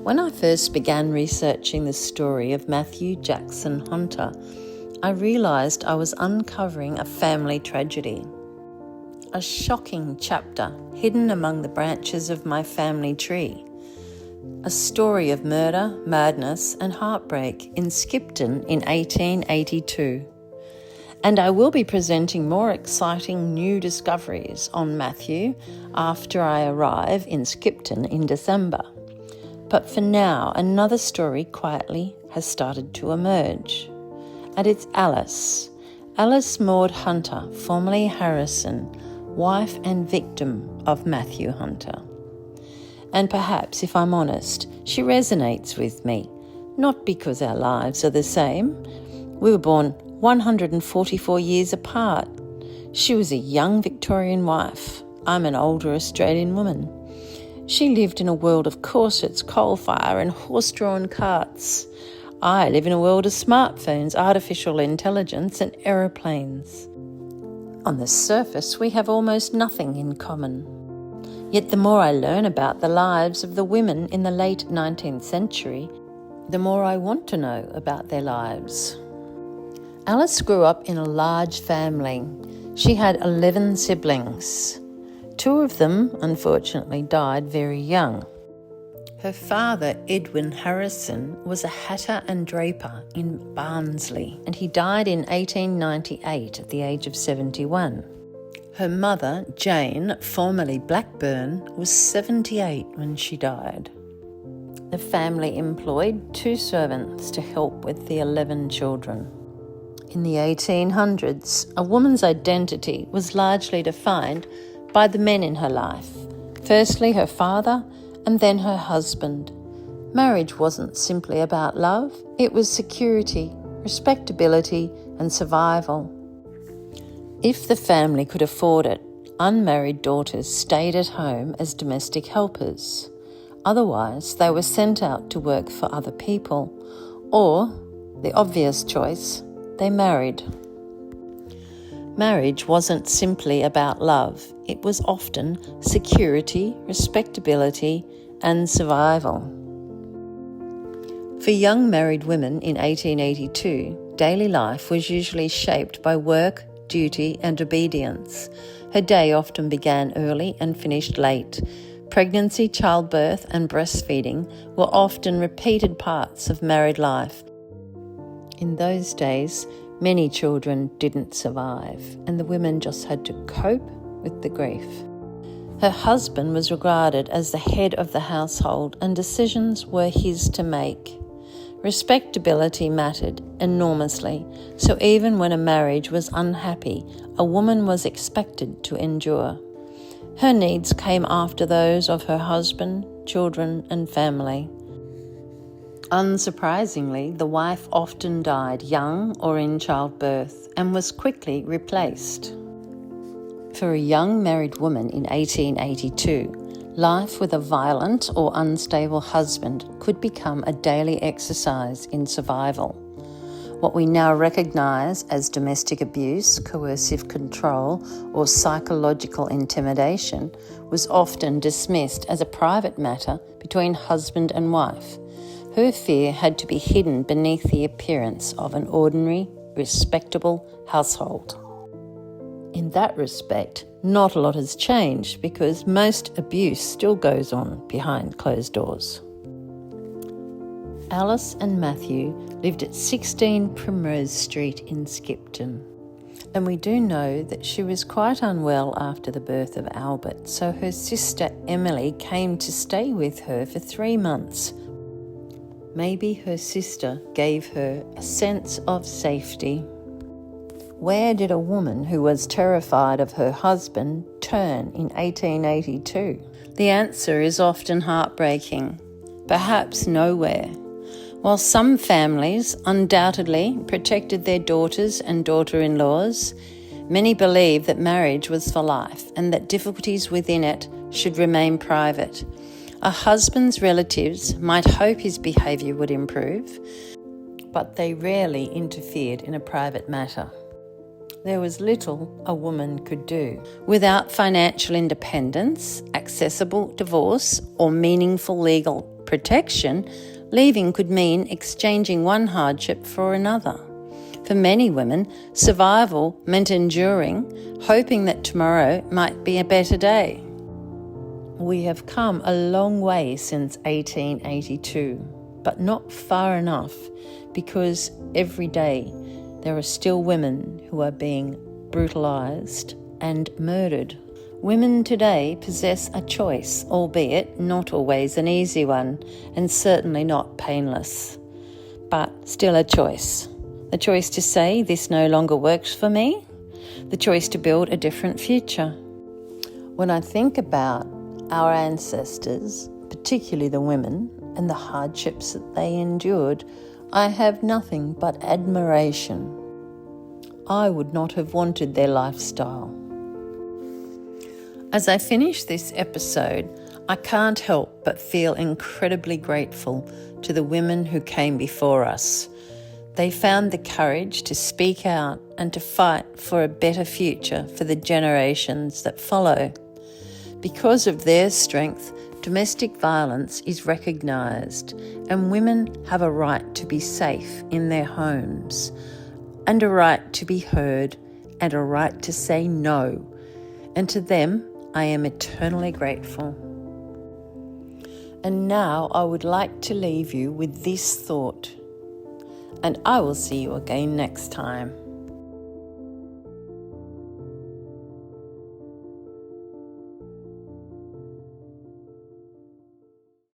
When I first began researching the story of Matthew Jackson Hunter, I realised I was uncovering a family tragedy. A shocking chapter hidden among the branches of my family tree. A story of murder, madness and heartbreak in Skipton in 1882. And I will be presenting more exciting new discoveries on Matthew after I arrive in Skipton in December. But for now, another story quietly has started to emerge. And it's Alice Maud Hunter, formerly Harrison, wife and victim of Matthew Hunter. And perhaps, if I'm honest, she resonates with me, not because our lives are the same. We were born 144 years apart. She was a young Victorian wife. I'm an older Australian woman. She lived in a world of corsets, coal fire and horse-drawn carts. I live in a world of smartphones, artificial intelligence and aeroplanes. On the surface, we have almost nothing in common. Yet the more I learn about the lives of the women in the late 19th century, the more I want to know about their lives. Alice grew up in a large family. She had 11 siblings. 2 of them, unfortunately, died very young. Her father, Edwin Harrison, was a hatter and draper in Barnsley, and he died in 1898 at the age of 71. Her mother, Jane, formerly Blackburn, was 78 when she died. The family employed 2 servants to help with the 11 children. In the 1800s, a woman's identity was largely defined by the men in her life. Firstly, her father, and then her husband. Marriage wasn't simply about love, it was security, respectability, and survival. If the family could afford it, unmarried daughters stayed at home as domestic helpers. Otherwise, they were sent out to work for other people, or, the obvious choice, they married. Marriage wasn't simply about love. It was often security, respectability, and survival. For young married women in 1882, daily life was usually shaped by work, duty, and obedience. Her day often began early and finished late. Pregnancy, childbirth, and breastfeeding were often repeated parts of married life. In those days, many children didn't survive, and the women just had to cope with the grief. Her husband was regarded as the head of the household, and decisions were his to make. Respectability mattered enormously, so even when a marriage was unhappy, a woman was expected to endure. Her needs came after those of her husband, children, and family. Unsurprisingly, the wife often died young or in childbirth and was quickly replaced. For a young married woman in 1882, life with a violent or unstable husband could become a daily exercise in survival. What we now recognise as domestic abuse, coercive control, or psychological intimidation was often dismissed as a private matter between husband and wife. Her fear had to be hidden beneath the appearance of an ordinary, respectable household. In that respect, not a lot has changed because most abuse still goes on behind closed doors. Alice and Matthew lived at 16 Primrose Street in Skipton, and we do know that she was quite unwell after the birth of Albert, so her sister Emily came to stay with her for 3 months. Maybe her sister gave her a sense of safety. Where did a woman who was terrified of her husband turn in 1882? The answer is often heartbreaking. Perhaps nowhere. While some families undoubtedly protected their daughters and daughter-in-laws, many believed that marriage was for life and that difficulties within it should remain private. A husband's relatives might hope his behaviour would improve, but they rarely interfered in a private matter. There was little a woman could do. Without financial independence, accessible divorce, or meaningful legal protection, leaving could mean exchanging one hardship for another. For many women, survival meant enduring, hoping that tomorrow might be a better day. We have come a long way since 1882, but not far enough, because every day there are still women who are being brutalised and murdered. Women today possess a choice, albeit not always an easy one, and certainly not painless, but still a choice. The choice to say, this no longer works for me. The choice to build a different future. When I think about our ancestors, particularly the women, and the hardships that they endured, I have nothing but admiration. I would not have wanted their lifestyle. As I finish this episode, I can't help but feel incredibly grateful to the women who came before us. They found the courage to speak out and to fight for a better future for the generations that follow. Because of their strength, domestic violence is recognised, and women have a right to be safe in their homes, and a right to be heard, and a right to say no. And to them, I am eternally grateful. And now I would like to leave you with this thought, and I will see you again next time.